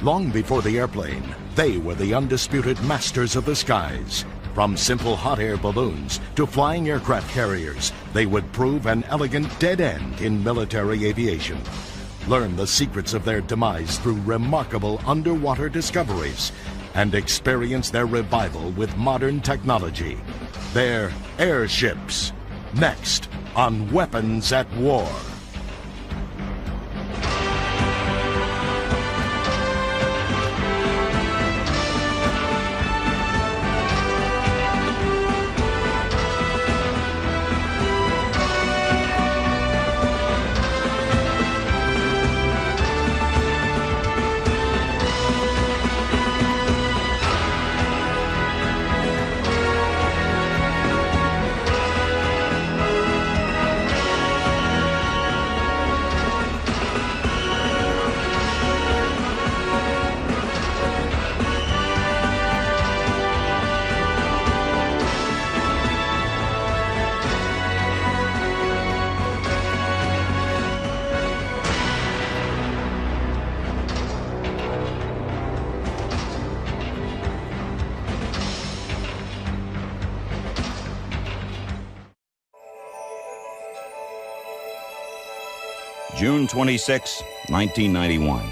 Long before the airplane, they were the undisputed masters of the skies. From simple hot air balloons to flying aircraft carriers, they would prove an elegant dead end in military aviation. Learn the secrets of their demise through remarkable underwater discoveries and experience their revival with modern technology. They're airships. Next on Weapons at War. June 26, 1991.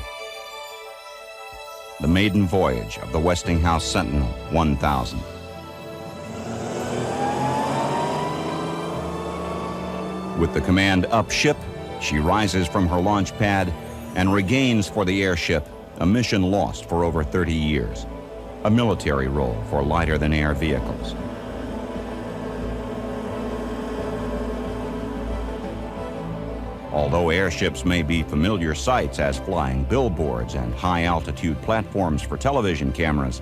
The maiden voyage of the Westinghouse Sentinel 1000. With the command up ship, she rises from her launch pad and regains for the airship a mission lost for over 30 years, a military role for lighter-than-air vehicles. Although airships may be familiar sights as flying billboards and high-altitude platforms for television cameras,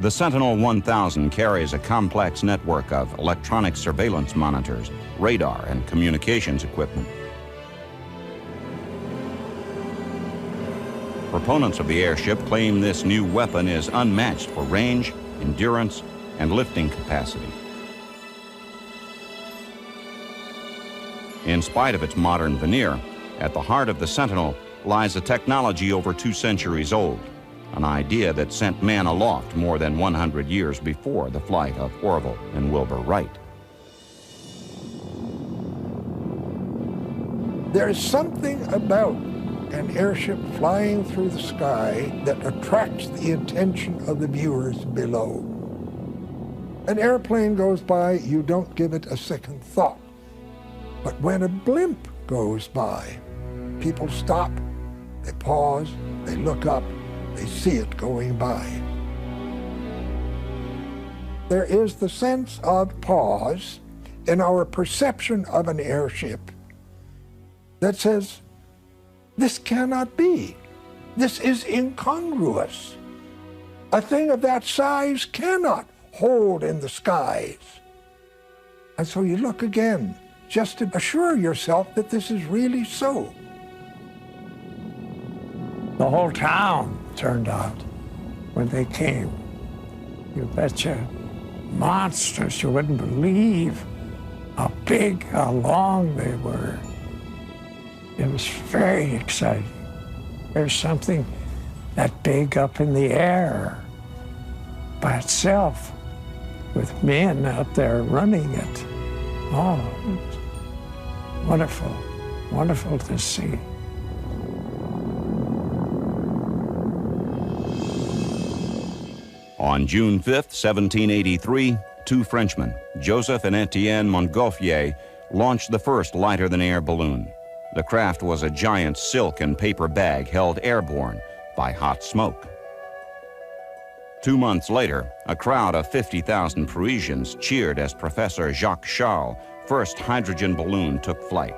the Sentinel 1000 carries a complex network of electronic surveillance monitors, radar, and communications equipment. Proponents of the airship claim this new weapon is unmatched for range, endurance, and lifting capacity. In spite of its modern veneer, at the heart of the Sentinel lies a technology over 2 centuries old, an idea that sent man aloft more than 100 years before the flight of Orville and Wilbur Wright. There is something about an airship flying through the sky that attracts the attention of the viewers below. An airplane goes by, you don't give it a second thought. But when a blimp goes by, people stop, they pause, they look up, they see it going by. There is the sense of pause in our perception of an airship that says, this cannot be. This is incongruous. A thing of that size cannot hold in the skies. And so you look again, just to assure yourself that this is really so. The whole town turned out when they came. You betcha. Monsters, you wouldn't believe how big, how long they were. It was very exciting. There's something that big up in the air by itself with men out there running it. Oh, wonderful, wonderful to see. On June 5th, 1783, 2 Frenchmen, Joseph and Etienne Montgolfier, launched the first lighter-than-air balloon. The craft was a giant silk and paper bag held airborne by hot smoke. 2 months later, a crowd of 50,000 Parisians cheered as Professor Jacques Charles' first hydrogen balloon took flight.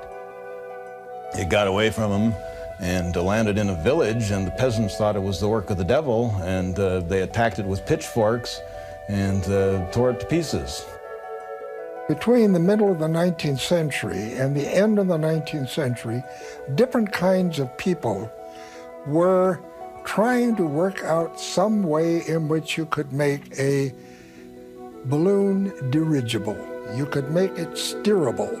It got away from them and landed in a village, and the peasants thought it was the work of the devil, and they attacked it with pitchforks and tore it to pieces. Between the middle of the 19th century and the end of the 19th century, different kinds of people were trying to work out some way in which you could make a balloon dirigible. You could make it steerable.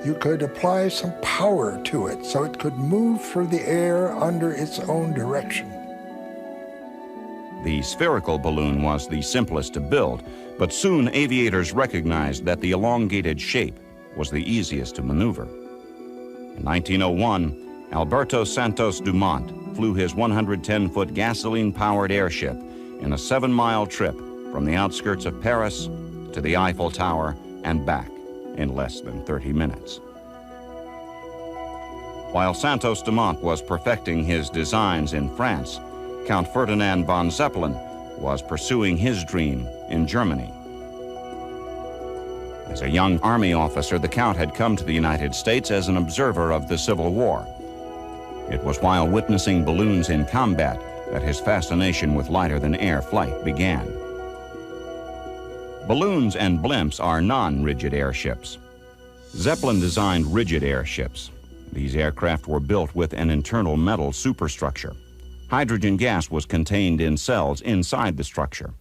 You could apply some power to it so it could move through the air under its own direction. The spherical balloon was the simplest to build, but soon aviators recognized that the elongated shape was the easiest to maneuver. In 1901, Alberto Santos Dumont flew his 110-foot gasoline-powered airship in a 7-mile trip from the outskirts of Paris to the Eiffel Tower and back in less than 30 minutes. While Santos Dumont was perfecting his designs in France, Count Ferdinand von Zeppelin was pursuing his dream in Germany. As a young Army officer, the Count had come to the United States as an observer of the Civil War. It was while witnessing balloons in combat that his fascination with lighter-than-air flight began. Balloons and blimps are non-rigid airships. Zeppelin designed rigid airships. These aircraft were built with an internal metal superstructure. Hydrogen gas was contained in cells inside the structure.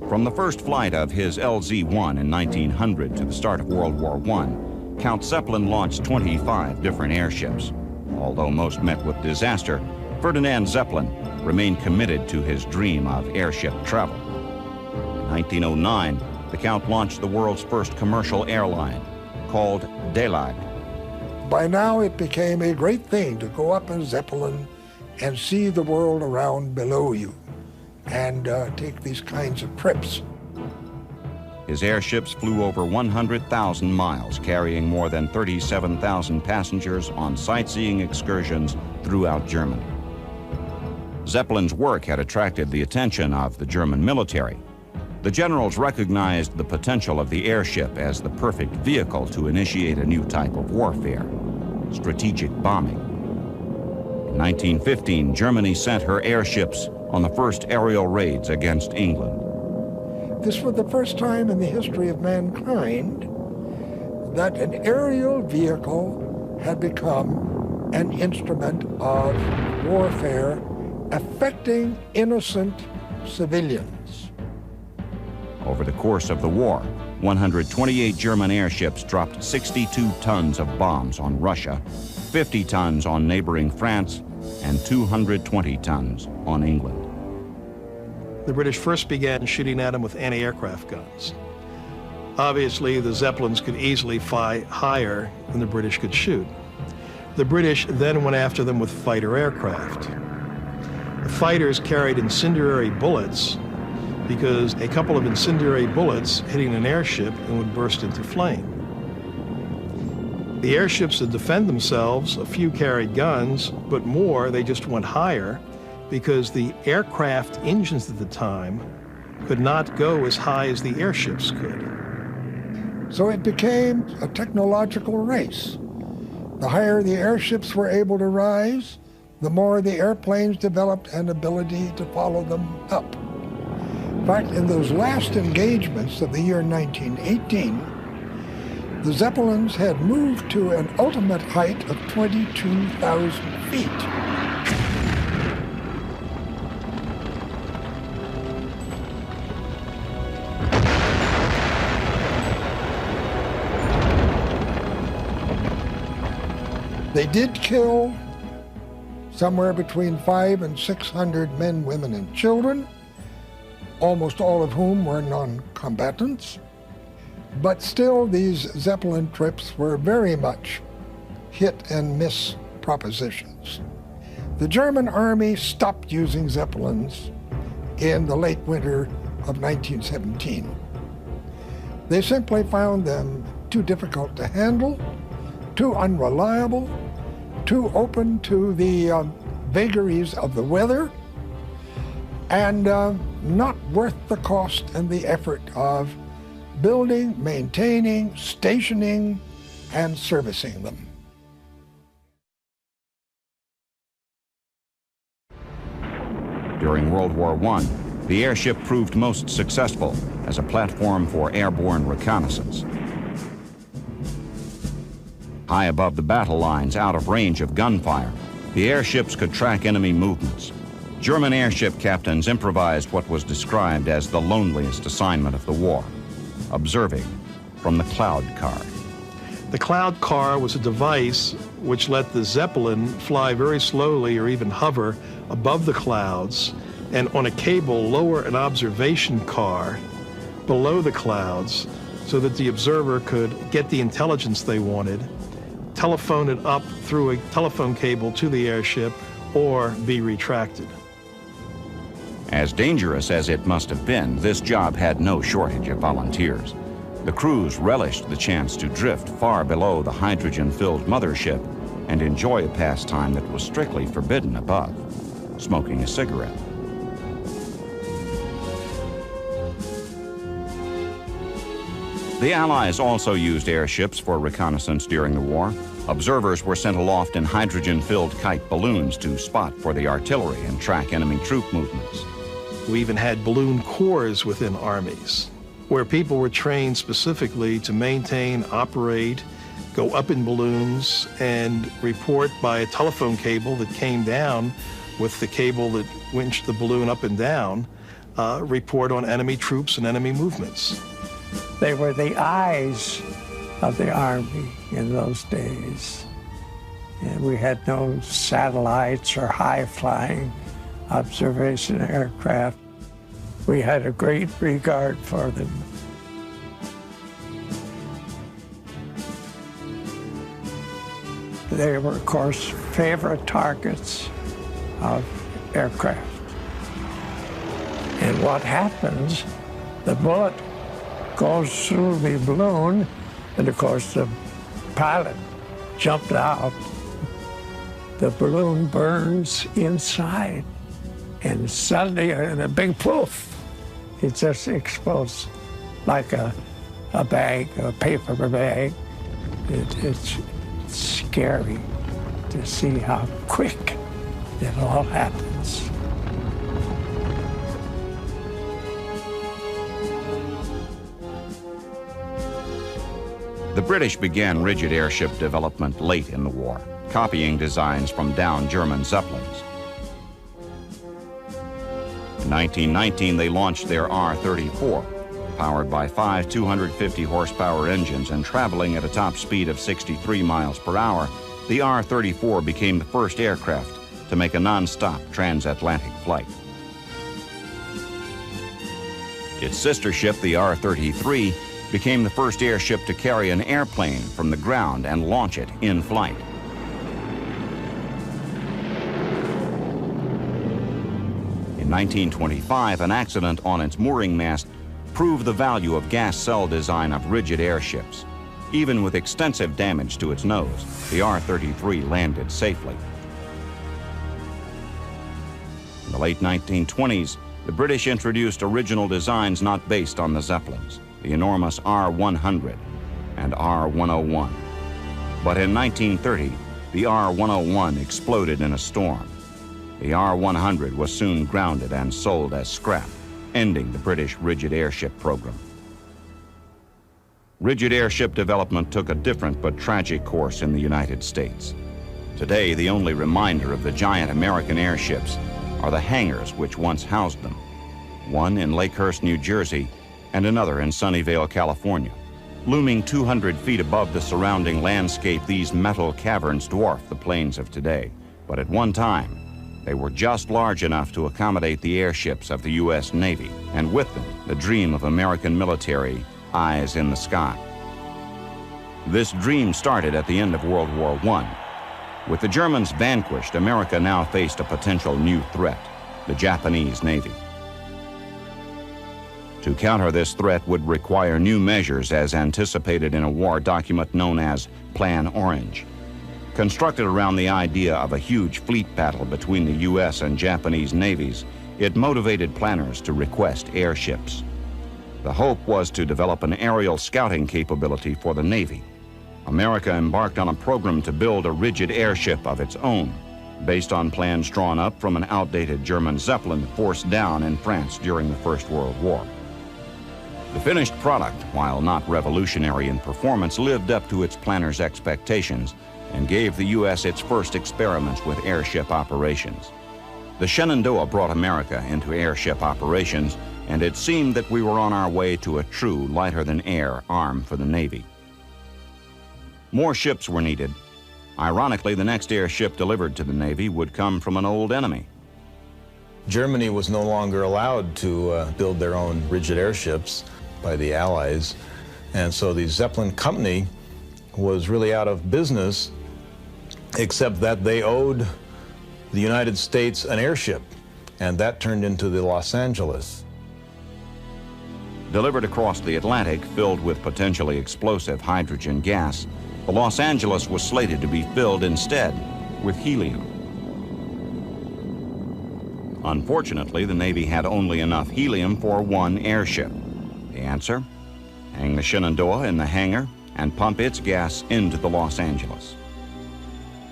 From the first flight of his LZ-1 in 1900 to the start of World War I, Count Zeppelin launched 25 different airships. Although most met with disaster, Ferdinand Zeppelin remained committed to his dream of airship travel. In 1909, the Count launched the world's first commercial airline, called Delag. By now it became a great thing to go up in Zeppelin and see the world around below you and take these kinds of trips. His airships flew over 100,000 miles, carrying more than 37,000 passengers on sightseeing excursions throughout Germany. Zeppelin's work had attracted the attention of the German military. The generals recognized the potential of the airship as the perfect vehicle to initiate a new type of warfare, strategic bombing. In 1915, Germany sent her airships on the first aerial raids against England. This was the first time in the history of mankind that an aerial vehicle had become an instrument of warfare affecting innocent civilians. Over the course of the war, 128 German airships dropped 62 tons of bombs on Russia, 50 tons on neighboring France, and 220 tons on England. The British first began shooting at them with anti-aircraft guns. Obviously, the Zeppelins could easily fly higher than the British could shoot. The British then went after them with fighter aircraft. The fighters carried incendiary bullets because a couple of incendiary bullets hitting an airship and would burst into flame. The airships would defend themselves. A few carried guns, but more, they just went higher because the aircraft engines at the time could not go as high as the airships could. So it became a technological race. The higher the airships were able to rise, the more the airplanes developed an ability to follow them up. In fact, in those last engagements of the year 1918, the Zeppelins had moved to an ultimate height of 22,000 feet. They did kill somewhere between 500 and 600 men, women, and children, almost all of whom were non-combatants. But still, these Zeppelin trips were very much hit and miss propositions. The German army stopped using Zeppelins in the late winter of 1917. They simply found them too difficult to handle, too unreliable, too open to the vagaries of the weather, and not worth the cost and the effort of building, maintaining, stationing, and servicing them. During World War I, the airship proved most successful as a platform for airborne reconnaissance. High above the battle lines, out of range of gunfire, the airships could track enemy movements. German airship captains improvised what was described as the loneliest assignment of the war: observing from the cloud car. The cloud car was a device which let the Zeppelin fly very slowly or even hover above the clouds, and on a cable lower an observation car below the clouds so that the observer could get the intelligence they wanted, telephone it up through a telephone cable to the airship, or be retracted. As dangerous as it must have been, this job had no shortage of volunteers. The crews relished the chance to drift far below the hydrogen-filled mothership and enjoy a pastime that was strictly forbidden above, smoking a cigarette. The Allies also used airships for reconnaissance during the war. Observers were sent aloft in hydrogen-filled kite balloons to spot for the artillery and track enemy troop movements. We even had balloon corps within armies, where people were trained specifically to maintain, operate, go up in balloons, and report by a telephone cable that came down with the cable that winched the balloon up and down, report on enemy troops and enemy movements. They were the eyes of the Army in those days. And we had no satellites or high-flying observation aircraft. We had a great regard for them. They were, of course, favorite targets of aircraft. And what happens, the bullet goes through the balloon, and of course the pilot jumped out. The balloon burns inside, and suddenly, in a big poof, it just explodes like a bag, a paper bag. It's scary to see how quick it all happens. The British began rigid airship development late in the war, copying designs from downed German Zeppelins. In 1919, they launched their R-34, powered by 5 250-horsepower engines and traveling at a top speed of 63 miles per hour. The R-34 became the first aircraft to make a non-stop transatlantic flight. Its sister ship, the R-33, became the first airship to carry an airplane from the ground and launch it in flight. In 1925, an accident on its mooring mast proved the value of gas cell design of rigid airships. Even with extensive damage to its nose, the R-33 landed safely. In the late 1920s, the British introduced original designs not based on the Zeppelins, the enormous R-100 and R-101. But in 1930, the R-101 exploded in a storm. The R-100 was soon grounded and sold as scrap, ending the British rigid airship program. Rigid airship development took a different but tragic course in the United States. Today, the only reminder of the giant American airships are the hangars which once housed them, one in Lakehurst, New Jersey, and another in Sunnyvale, California. Looming 200 feet above the surrounding landscape, these metal caverns dwarf the planes of today. But at one time, they were just large enough to accommodate the airships of the U.S. Navy, and with them, the dream of American military, eyes in the sky. This dream started at the end of World War I. With the Germans vanquished, America now faced a potential new threat, the Japanese Navy. To counter this threat would require new measures as anticipated in a war document known as Plan Orange. Constructed around the idea of a huge fleet battle between the U.S. and Japanese navies, it motivated planners to request airships. The hope was to develop an aerial scouting capability for the Navy. America embarked on a program to build a rigid airship of its own, based on plans drawn up from an outdated German Zeppelin forced down in France during the First World War. The finished product, while not revolutionary in performance, lived up to its planners' expectations and gave the U.S. its first experiments with airship operations. The Shenandoah brought America into airship operations, and it seemed that we were on our way to a true lighter-than-air arm for the Navy. More ships were needed, Ironically, the next airship delivered to the Navy would come from an old enemy. Germany was no longer allowed to build their own rigid airships by the Allies, and so the Zeppelin company was really out of business, except that they owed the United States an airship, and that turned into the Los Angeles. Delivered across the Atlantic, filled with potentially explosive hydrogen gas, the Los Angeles was slated to be filled instead with helium. Unfortunately, the Navy had only enough helium for one airship. The answer? Hang the Shenandoah in the hangar and pump its gas into the Los Angeles.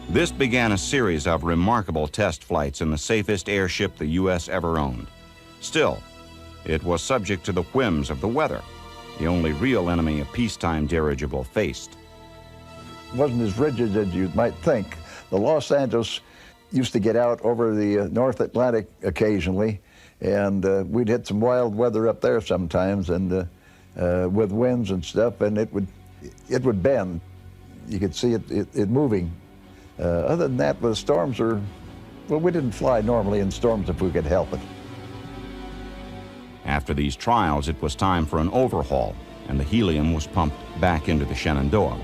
This began a series of remarkable test flights in the safest airship the U.S. ever owned. Still, it was subject to the whims of the weather, the only real enemy a peacetime dirigible faced. It wasn't as rigid as you might think. The Los Angeles used to get out over the North Atlantic occasionally, and we'd hit some wild weather up there sometimes, and with winds and stuff, and it would bend. You could see it moving. Other than that, the storms are, well, we didn't fly normally in storms if we could help it. After these trials, it was time for an overhaul, and the helium was pumped back into the Shenandoah.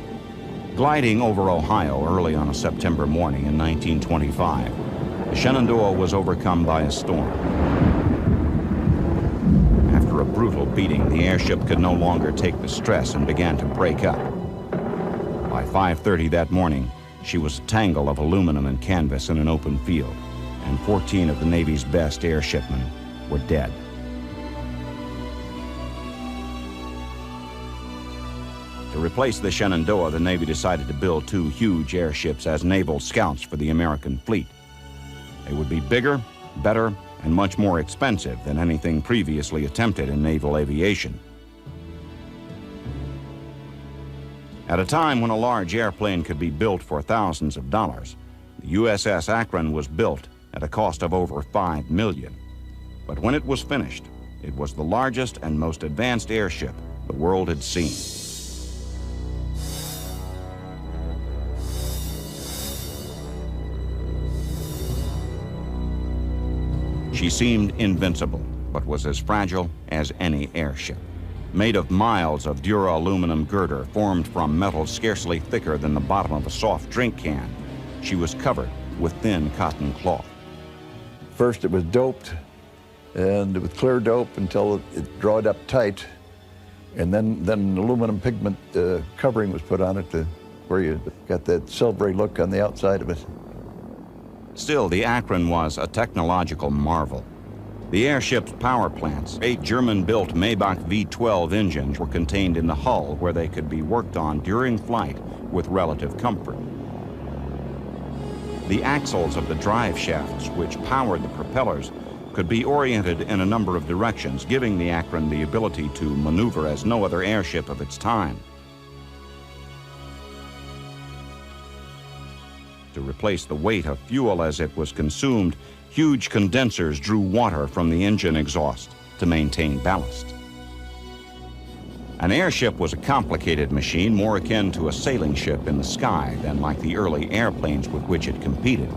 Gliding over Ohio early on a September morning in 1925, the Shenandoah was overcome by a storm. After a brutal beating, the airship could no longer take the stress and began to break up. By 5:30 that morning, she was a tangle of aluminum and canvas in an open field, and 14 of the Navy's best airshipmen were dead. To replace the Shenandoah, the Navy decided to build two huge airships as naval scouts for the American fleet. They would be bigger, better, and much more expensive than anything previously attempted in naval aviation. At a time when a large airplane could be built for thousands of dollars, the USS Akron was built at a cost of over $5 million. But when it was finished, it was the largest and most advanced airship the world had seen. She seemed invincible, but was as fragile as any airship. Made of miles of dura-aluminum girder formed from metal scarcely thicker than the bottom of a soft drink can, she was covered with thin cotton cloth. First it was doped, and it was clear dope until it dried up tight, and then aluminum pigment covering was put on it where you got that silvery look on the outside of it. Still, the Akron was a technological marvel. The airship's power plants, 8 German-built Maybach V-12 engines, were contained in the hull where they could be worked on during flight with relative comfort. The axles of the drive shafts, which powered the propellers, could be oriented in a number of directions, giving the Akron the ability to maneuver as no other airship of its time. To replace the weight of fuel as it was consumed, huge condensers drew water from the engine exhaust to maintain ballast. An airship was a complicated machine, more akin to a sailing ship in the sky than like the early airplanes with which it competed.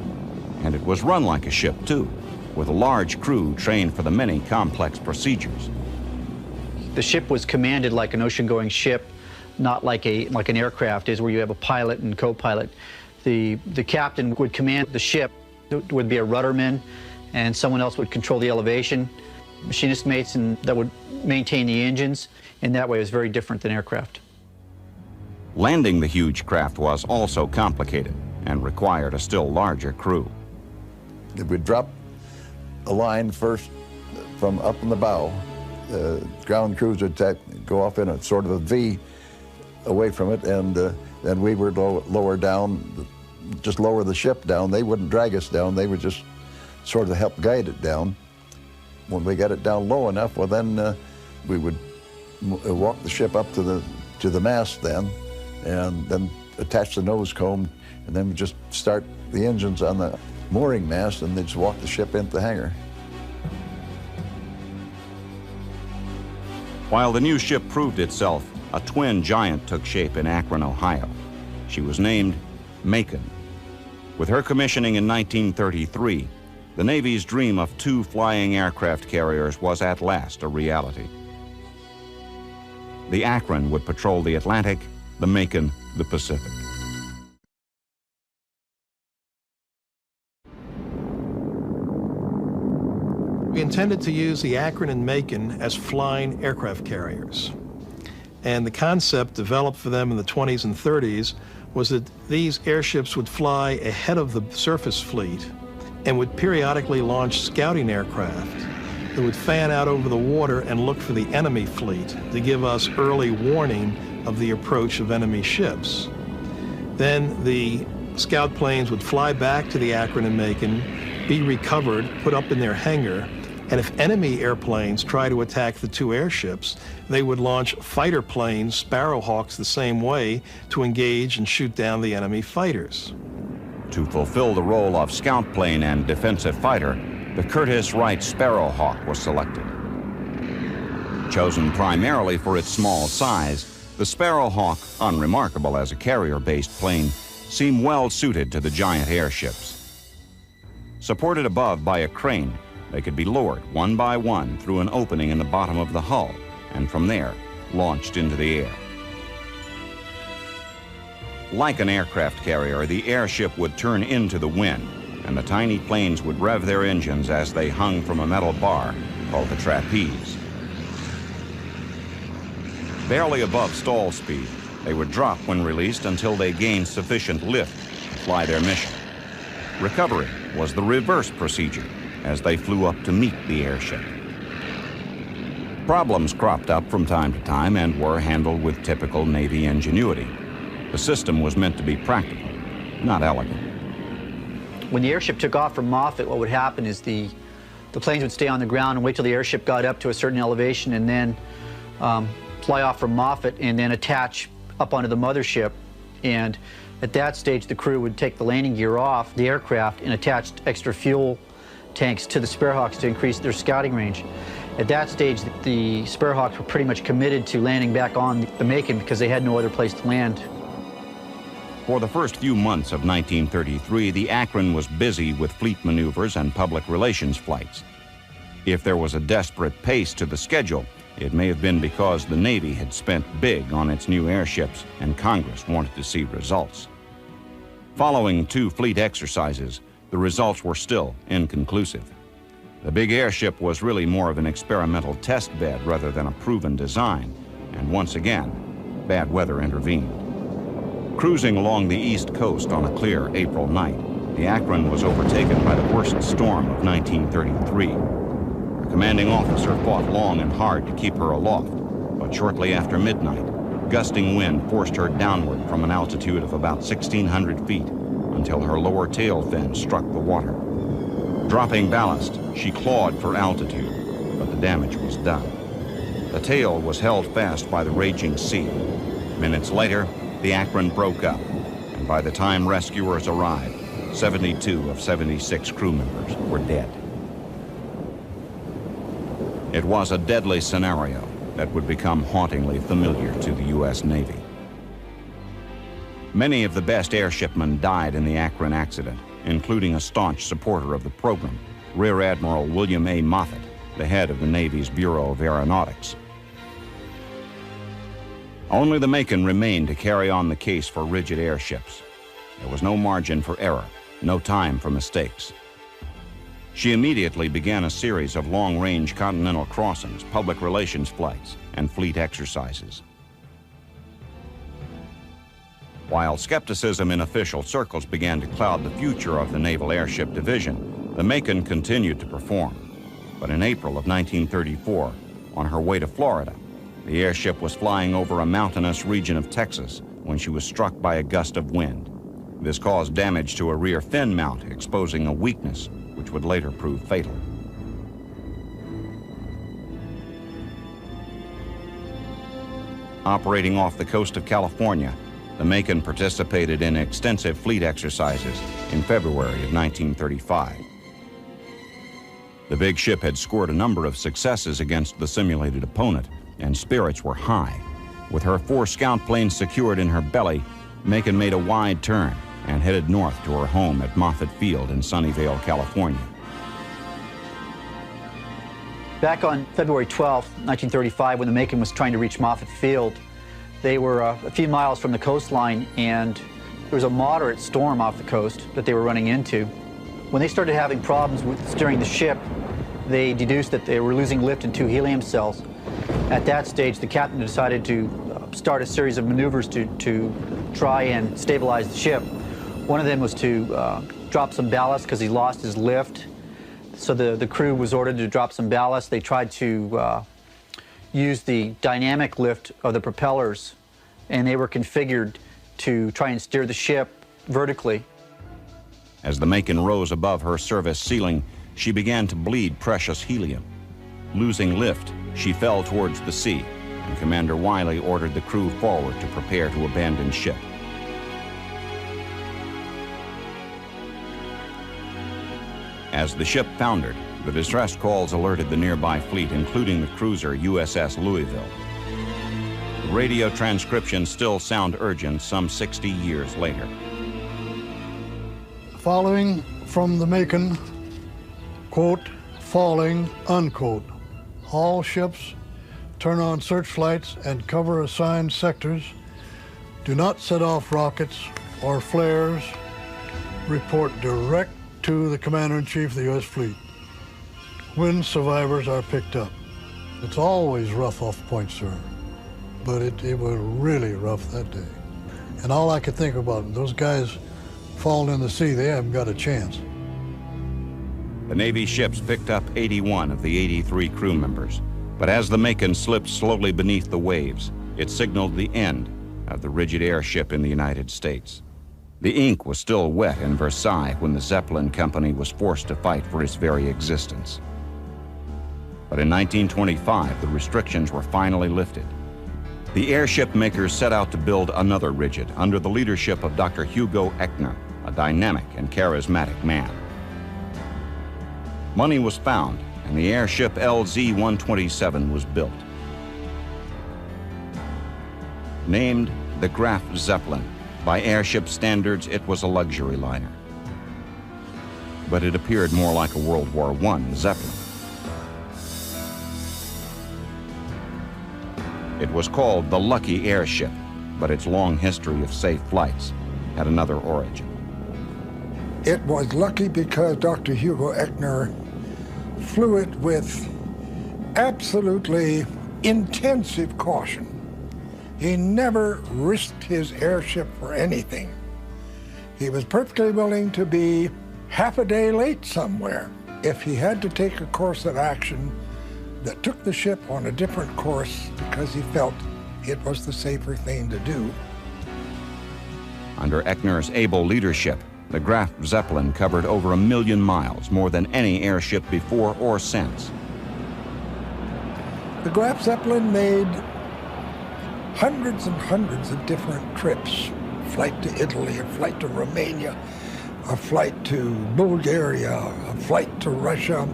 And it was run like a ship, too, with a large crew trained for the many complex procedures. The ship was commanded like an ocean-going ship, not like an aircraft is, where you have a pilot and co-pilot. The captain would command the ship. There would be a rudderman, and someone else would control the elevation, machinist mates, and that would maintain the engines. In that way, it was very different than aircraft. Landing the huge craft was also complicated and required a still larger crew. We'd drop a line first from up in the bow. Ground crews would go off in a sort of a V away from it, and then we would lower down, just lower the ship down. They wouldn't drag us down. They would just sort of help guide it down. When we got it down low enough, well, then we would walk the ship up to the mast then, and then attach the nose cone, and then we just start the engines on the mooring mast, and then just walk the ship into the hangar. While the new ship proved itself, a twin giant took shape in Akron, Ohio. She was named Macon. With her commissioning in 1933, the Navy's dream of 2 flying aircraft carriers was at last a reality. The Akron would patrol the Atlantic, the Macon the Pacific. We intended to use the Akron and Macon as flying aircraft carriers. And the concept developed for them in the 20s and 30s was that these airships would fly ahead of the surface fleet and would periodically launch scouting aircraft that would fan out over the water and look for the enemy fleet to give us early warning of the approach of enemy ships. Then the scout planes would fly back to the Akron and Macon, be recovered, put up in their hangar, and if enemy airplanes try to attack the 2 airships, they would launch fighter planes, Sparrowhawks, the same way to engage and shoot down the enemy fighters. To fulfill the role of scout plane and defensive fighter, the Curtiss Wright Sparrowhawk was selected. Chosen primarily for its small size, the Sparrowhawk, unremarkable as a carrier-based plane, seemed well suited to the giant airships. Supported above by a crane, they could be lowered one by one through an opening in the bottom of the hull, and from there, launched into the air. Like an aircraft carrier, the airship would turn into the wind, and the tiny planes would rev their engines as they hung from a metal bar called the trapeze. Barely above stall speed, they would drop when released until they gained sufficient lift to fly their mission. Recovery was the reverse procedure, as they flew up to meet the airship. Problems cropped up from time to time and were handled with typical Navy ingenuity. The system was meant to be practical, not elegant. When the airship took off from Moffett, what would happen is the planes would stay on the ground and wait till the airship got up to a certain elevation and then fly off from Moffett and then attach up onto the mothership. And at that stage, the crew would take the landing gear off the aircraft and attach extra fuel tanks to the Sparrowhawks to increase their scouting range. At that stage, the Sparrowhawks were pretty much committed to landing back on the Macon because they had no other place to land. For the first few months of 1933, the Akron was busy with fleet maneuvers and public relations flights. If there was a desperate pace to the schedule, it may have been because the Navy had spent big on its new airships and Congress wanted to see results. Following 2 fleet exercises, the results were still inconclusive. The big airship was really more of an experimental test bed rather than a proven design, and once again, bad weather intervened. Cruising along the east coast on a clear April night, the Akron was overtaken by the worst storm of 1933. The commanding officer fought long and hard to keep her aloft, but shortly after midnight, gusting wind forced her downward from an altitude of about 1,600 feet until her lower tail fin struck the water. Dropping ballast, she clawed for altitude, but the damage was done. The tail was held fast by the raging sea. Minutes later, the Akron broke up, and by the time rescuers arrived, 72 of 76 crew members were dead. It was a deadly scenario that would become hauntingly familiar to the U.S. Navy. Many of the best airshipmen died in the Akron accident, including a staunch supporter of the program, Rear Admiral William A. Moffett, the head of the Navy's Bureau of Aeronautics. Only the Macon remained to carry on the case for rigid airships. There was no margin for error, no time for mistakes. She immediately began a series of long-range continental crossings, public relations flights, and fleet exercises. While skepticism in official circles began to cloud the future of the Naval Airship Division, the Macon continued to perform. But in April of 1934, on her way to Florida, the airship was flying over a mountainous region of Texas when she was struck by a gust of wind. This caused damage to a rear fin mount, exposing a weakness which would later prove fatal. Operating off the coast of California, the Macon participated in extensive fleet exercises in February of 1935. The big ship had scored a number of successes against the simulated opponent, and spirits were high. With her 4 scout planes secured in her belly, Macon made a wide turn and headed north to her home at Moffett Field in Sunnyvale, California. Back on February 12, 1935, when the Macon was trying to reach Moffett Field, they were a few miles from the coastline, and there was a moderate storm off the coast that they were running into. When they started having problems with steering the ship, they deduced that they were losing lift in 2 helium cells. At that stage, the captain decided to start a series of maneuvers to try and stabilize the ship. One of them was to drop some ballast because he lost his lift. So the crew was ordered to drop some ballast. They tried to use the dynamic lift of the propellers, and they were configured to try and steer the ship vertically. As the Macon rose above her service ceiling, she began to bleed precious helium. Losing lift, she fell towards the sea, and Commander Wiley ordered the crew forward to prepare to abandon ship. As the ship foundered, the distress calls alerted the nearby fleet, including the cruiser USS Louisville. The radio transcriptions still sound urgent some 60 years later. Following from the Macon, quote, falling, unquote. All ships turn on searchlights and cover assigned sectors. Do not set off rockets or flares. Report direct to the Commander-in-Chief of the U.S. Fleet when survivors are picked up. It's always rough off point, sir, but it was really rough that day. And all I could think about, those guys falling in the sea, they haven't got a chance. The Navy ships picked up 81 of the 83 crew members, but as the Macon slipped slowly beneath the waves, it signaled the end of the rigid airship in the United States. The ink was still wet in Versailles when the Zeppelin Company was forced to fight for its very existence. But in 1925, the restrictions were finally lifted. The airship makers set out to build another rigid under the leadership of Dr. Hugo Echner, a dynamic and charismatic man. Money was found, and the airship LZ-127 was built. Named the Graf Zeppelin, by airship standards, it was a luxury liner. But it appeared more like a World War I Zeppelin. It was called the Lucky Airship, but its long history of safe flights had another origin. It was lucky because Dr. Hugo Echner flew it with absolutely intensive caution. He never risked his airship for anything. He was perfectly willing to be half a day late somewhere if he had to take a course of action that took the ship on a different course because he felt it was the safer thing to do. Under Echner's able leadership, the Graf Zeppelin covered over 1 million miles, more than any airship before or since. The Graf Zeppelin made hundreds and hundreds of different trips. A flight to Italy, a flight to Romania, a flight to Bulgaria, a flight to Russia.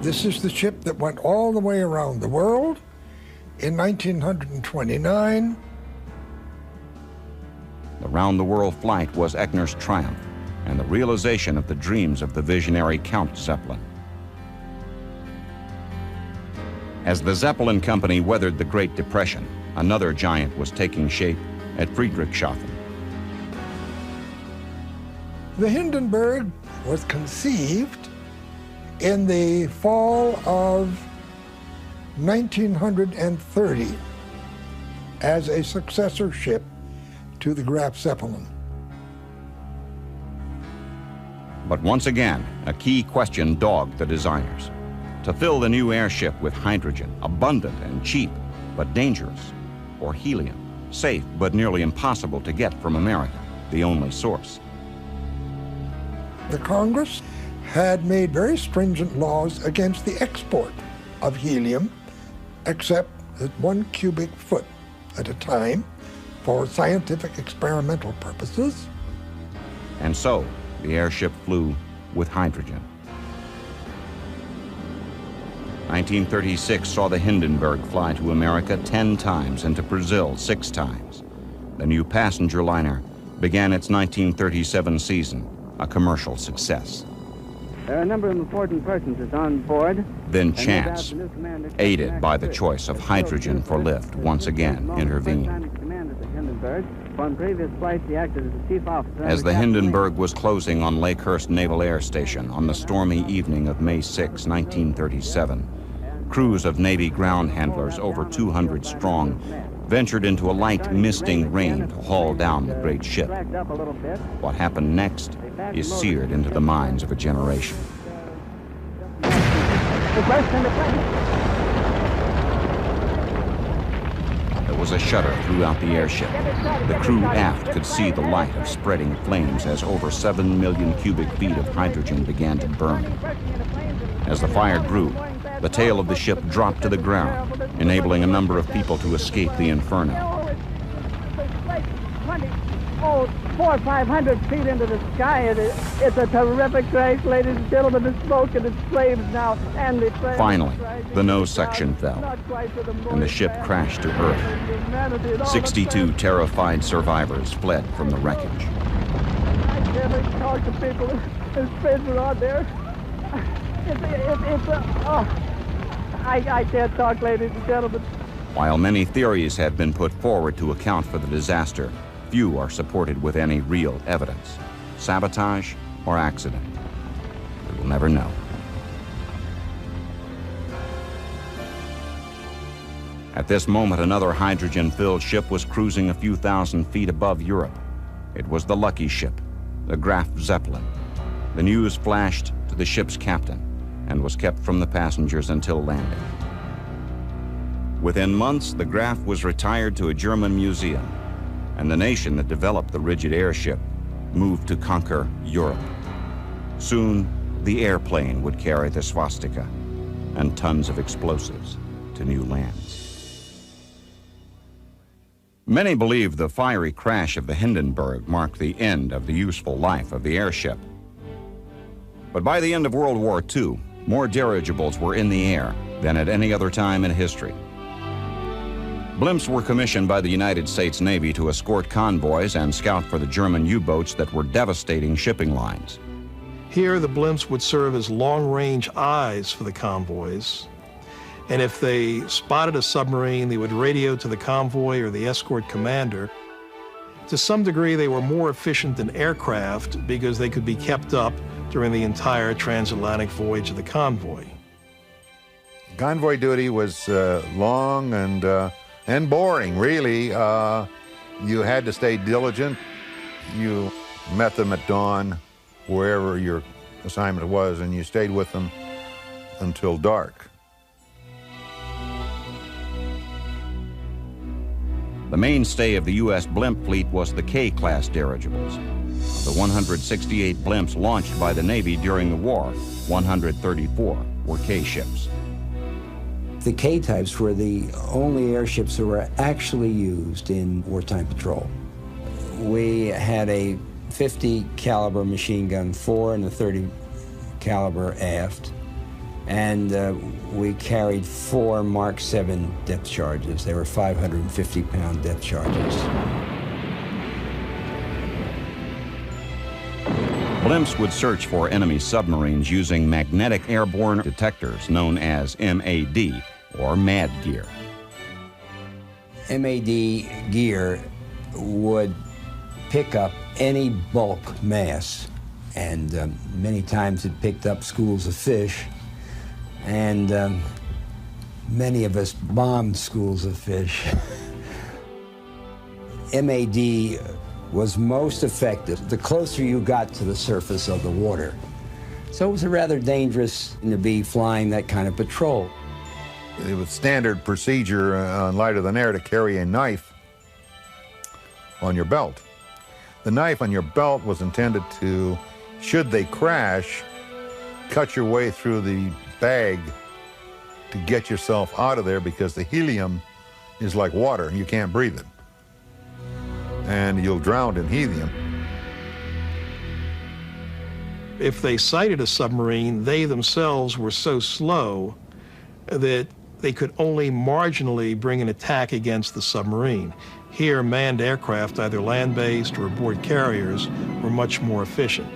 This is the ship that went all the way around the world. In 1929, The round-the-world flight was Echner's triumph and the realization of the dreams of the visionary Count Zeppelin. As the Zeppelin Company weathered the Great Depression, another giant was taking shape at Friedrichshafen. the Hindenburg was conceived in the fall of 1930 as a successor ship to the Graf Zeppelin. But once again, a key question dogged the designers. To fill the new airship with hydrogen, abundant and cheap, but dangerous, or helium, safe but nearly impossible to get from America, the only source. The Congress had made very stringent laws against the export of helium, except at 1 cubic foot at a time for scientific experimental purposes. And so, the airship flew with hydrogen. 1936 saw the Hindenburg fly to America 10 times and to Brazil 6 times. The new passenger liner began its 1937 season, a commercial success. There are a number of important persons on board. Then chance, aided by the choice of hydrogen for lift, once again intervened. As the Hindenburg was closing on Lakehurst Naval Air Station on the stormy evening of May 6, 1937, crews of Navy ground handlers, over 200 strong, ventured into a light misting rain to haul down the great ship. What happened next is seared into the minds of a generation. There was a shudder throughout the airship. The crew aft could see the light of spreading flames as over 7 million cubic feet of hydrogen began to burn. As the fire grew, the tail of the ship dropped to the ground, enabling a number of people to escape the inferno. 400 or 500 feet into the sky. It's a terrific crash, ladies and gentlemen. The smoke and its flames now. And the finally, the nose section fell, and the ship crashed to Earth. 62 terrified survivors fled from the wreckage. I can't even talk to people. His friends are on there. I can't talk, ladies and gentlemen. While many theories have been put forward to account for the disaster, few are supported with any real evidence. Sabotage or accident? We will never know. At this moment, another hydrogen-filled ship was cruising a few thousand feet above Europe. It was the lucky ship, the Graf Zeppelin. The news flashed to the ship's captain and was kept from the passengers until landing. Within months, the Graf was retired to a German museum, and the nation that developed the rigid airship moved to conquer Europe. Soon, the airplane would carry the swastika and tons of explosives to new lands. Many believe the fiery crash of the Hindenburg marked the end of the useful life of the airship. But by the end of World War II, more dirigibles were in the air than at any other time in history. Blimps were commissioned by the United States Navy to escort convoys and scout for the German U-boats that were devastating shipping lines. Here, the blimps would serve as long-range eyes for the convoys. And if they spotted a submarine, they would radio to the convoy or the escort commander. To some degree, they were more efficient than aircraft because they could be kept up during the entire transatlantic voyage of the convoy. Convoy duty was long and boring, really. You had to stay diligent. You met them at dawn, wherever your assignment was, and you stayed with them until dark. The mainstay of the U.S. blimp fleet was the K-class dirigibles. The 168 blimps launched by the Navy during the war, 134 were K-ships. The K-types were the only airships that were actually used in wartime patrol. We had a 50 caliber machine gun fore and a 30 caliber aft, and we carried 4 Mark 7 depth charges. They were 550-pound depth charges. Blimps would search for enemy submarines using magnetic airborne detectors known as MAD, or MAD gear. MAD gear would pick up any bulk mass, and many times it picked up schools of fish, and many of us bombed schools of fish. MAD was most effective the closer you got to the surface of the water. So it was a rather dangerous to be flying that kind of patrol. It was standard procedure on lighter than air to carry a knife on your belt. The knife on your belt was intended to, should they crash, cut your way through the bag to get yourself out of there, because the helium is like water, you can't breathe it. And you'll drown in helium. If they sighted a submarine, they themselves were so slow that they could only marginally bring an attack against the submarine. Here, manned aircraft, either land-based or aboard carriers, were much more efficient.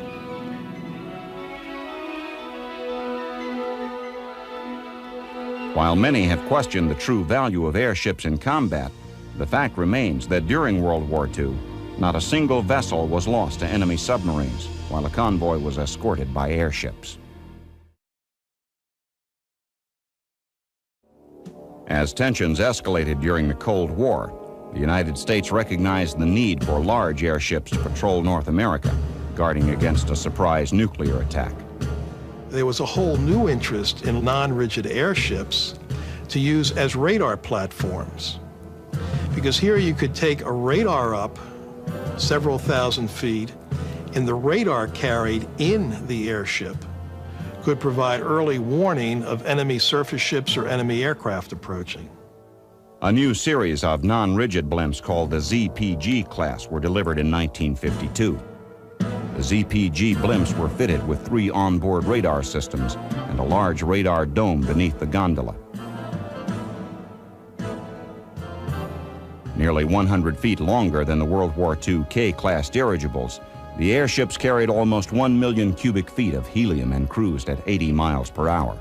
While many have questioned the true value of airships in combat, the fact remains that during World War II, not a single vessel was lost to enemy submarines, while a convoy was escorted by airships. As tensions escalated during the Cold War, the United States recognized the need for large airships to patrol North America, guarding against a surprise nuclear attack. There was a whole new interest in non-rigid airships to use as radar platforms. Because here you could take a radar up several thousand feet, and the radar carried in the airship could provide early warning of enemy surface ships or enemy aircraft approaching. A new series of non-rigid blimps called the ZPG class were delivered in 1952. The ZPG blimps were fitted with 3 onboard radar systems and a large radar dome beneath the gondola. Nearly 100 feet longer than the World War II K-class dirigibles, the airships carried almost 1 million cubic feet of helium and cruised at 80 miles per hour.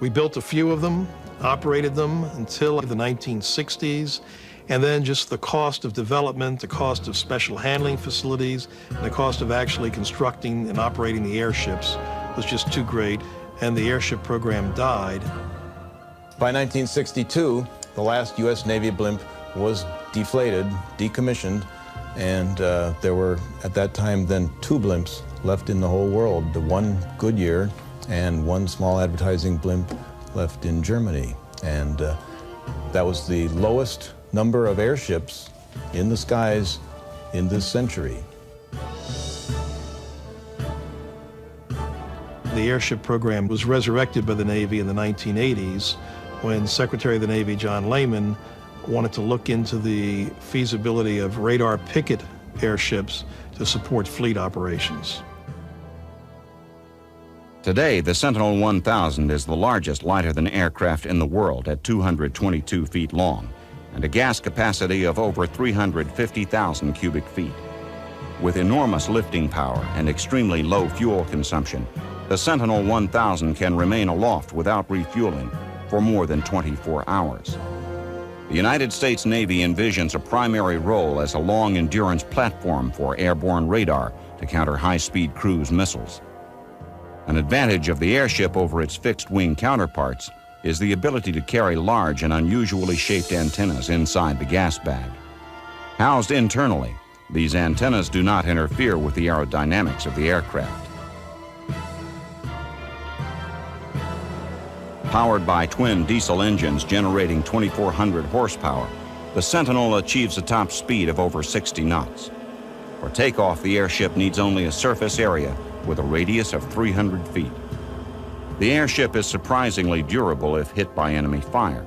We built a few of them, operated them until the 1960s, and then just the cost of development, the cost of special handling facilities, and the cost of actually constructing and operating the airships was just too great, and the airship program died. By 1962, the last U.S. Navy blimp was deflated, decommissioned, and there were, at that time, then 2 blimps left in the whole world, the 1 Goodyear and 1 small advertising blimp left in Germany. And that was the lowest number of airships in the skies in this century. The airship program was resurrected by the Navy in the 1980s when Secretary of the Navy John Lehman wanted to look into the feasibility of radar picket airships to support fleet operations. Today, the Sentinel 1000 is the largest lighter-than aircraft in the world at 222 feet long and a gas capacity of over 350,000 cubic feet. With enormous lifting power and extremely low fuel consumption, the Sentinel 1000 can remain aloft without refueling for more than 24 hours. The United States Navy envisions a primary role as a long-endurance platform for airborne radar to counter high-speed cruise missiles. An advantage of the airship over its fixed-wing counterparts is the ability to carry large and unusually shaped antennas inside the gas bag. Housed internally, these antennas do not interfere with the aerodynamics of the aircraft. Powered by twin diesel engines generating 2,400 horsepower, the Sentinel achieves a top speed of over 60 knots. For takeoff, the airship needs only a surface area with a radius of 300 feet. The airship is surprisingly durable if hit by enemy fire.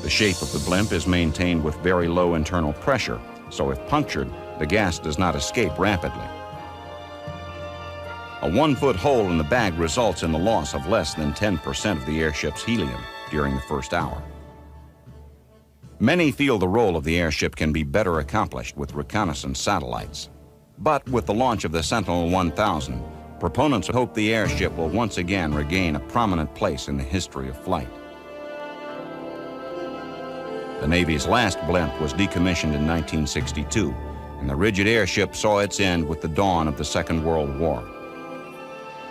The shape of the blimp is maintained with very low internal pressure, so if punctured, the gas does not escape rapidly. A 1-foot hole in the bag results in the loss of less than 10% of the airship's helium during the first hour. Many feel the role of the airship can be better accomplished with reconnaissance satellites. But with the launch of the Sentinel 1000, proponents hope the airship will once again regain a prominent place in the history of flight. The Navy's last blimp was decommissioned in 1962, and the rigid airship saw its end with the dawn of the Second World War.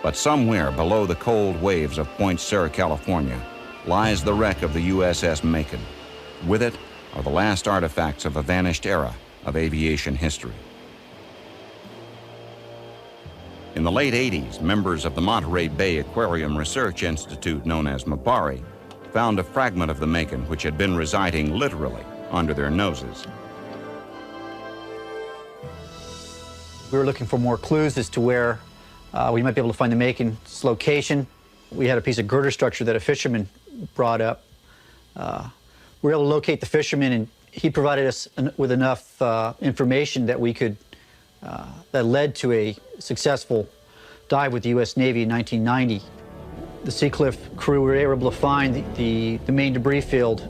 But somewhere below the cold waves of Point Sur, California, lies the wreck of the USS Macon. With it are the last artifacts of a vanished era of aviation history. In the late 80s, members of the Monterey Bay Aquarium Research Institute, known as MABARI, found a fragment of the Macon which had been residing literally under their noses. We were looking for more clues as to where we might be able to find the Macon's location. We had a piece of girder structure that a fisherman brought up. We were able to locate the fisherman, and he provided us with enough information that we could, that led to a successful dive with the U.S. Navy in 1990. The Seacliff crew were able to find the main debris field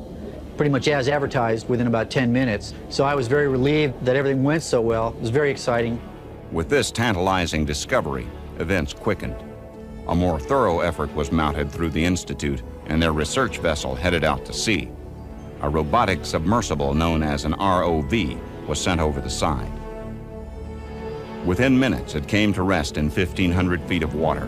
pretty much as advertised within about 10 minutes. So I was very relieved that everything went so well. It was very exciting. With this tantalizing discovery, events quickened. A more thorough effort was mounted through the Institute, and their research vessel headed out to sea. A robotic submersible known as an ROV was sent over the side. Within minutes, it came to rest in 1,500 feet of water.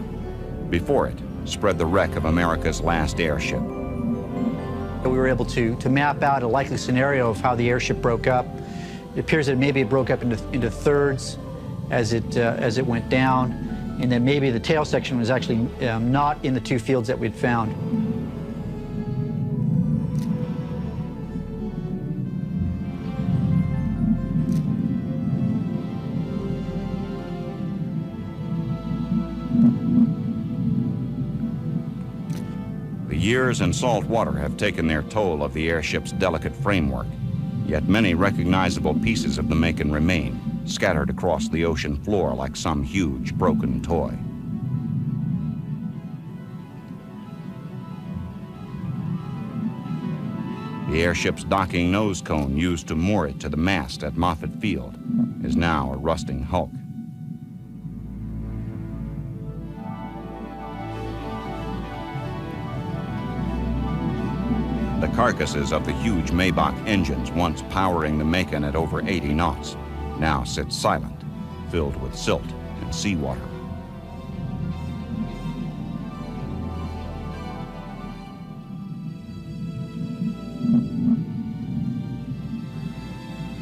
Before it spread the wreck of America's last airship. We were able to map out a likely scenario of how the airship broke up. It appears that maybe it broke up into thirds as it went down, and that maybe the tail section was actually not in the two fields that we'd found. The years in salt water have taken their toll of the airship's delicate framework, yet many recognizable pieces of the Macon remain, scattered across the ocean floor like some huge broken toy. The airship's docking nose cone used to moor it to the mast at Moffett Field is now a rusting hulk. The carcasses of the huge Maybach engines once powering the Macon at over 80 knots now sit silent, filled with silt and seawater.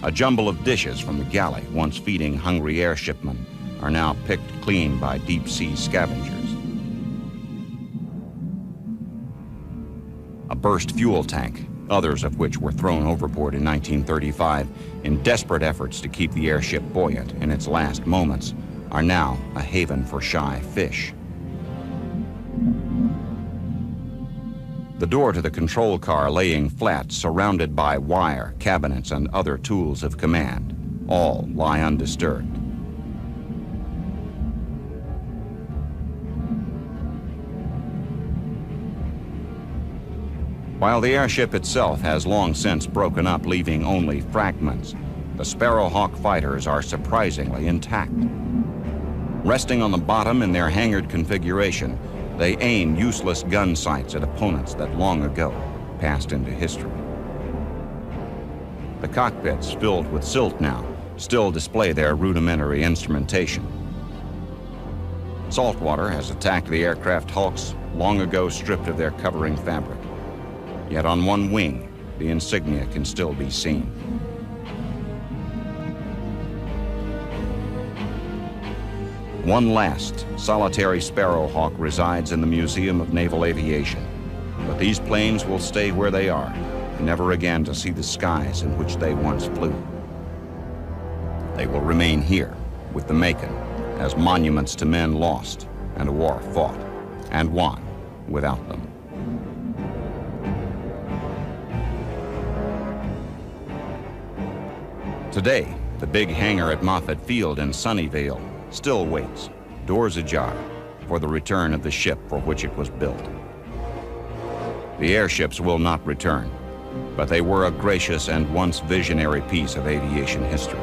A jumble of dishes from the galley, once feeding hungry airshipmen, are now picked clean by deep-sea scavengers. A burst fuel tank, others of which were thrown overboard in 1935 in desperate efforts to keep the airship buoyant in its last moments, are now a haven for shy fish. The door to the control car laying flat, surrounded by wire, cabinets, and other tools of command, all lie undisturbed. While the airship itself has long since broken up, leaving only fragments, the Sparrowhawk fighters are surprisingly intact. Resting on the bottom in their hangared configuration, they aim useless gun sights at opponents that long ago passed into history. The cockpits, filled with silt now, still display their rudimentary instrumentation. Saltwater has attacked the aircraft hulks, long ago stripped of their covering fabric. Yet on one wing, the insignia can still be seen. One last solitary Sparrowhawk resides in the Museum of Naval Aviation, but these planes will stay where they are, never again to see the skies in which they once flew. They will remain here with the Macon as monuments to men lost and a war fought and won without them. Today, the big hangar at Moffett Field in Sunnyvale still waits, doors ajar, for the return of the ship for which it was built. The airships will not return, but they were a gracious and once visionary piece of aviation history.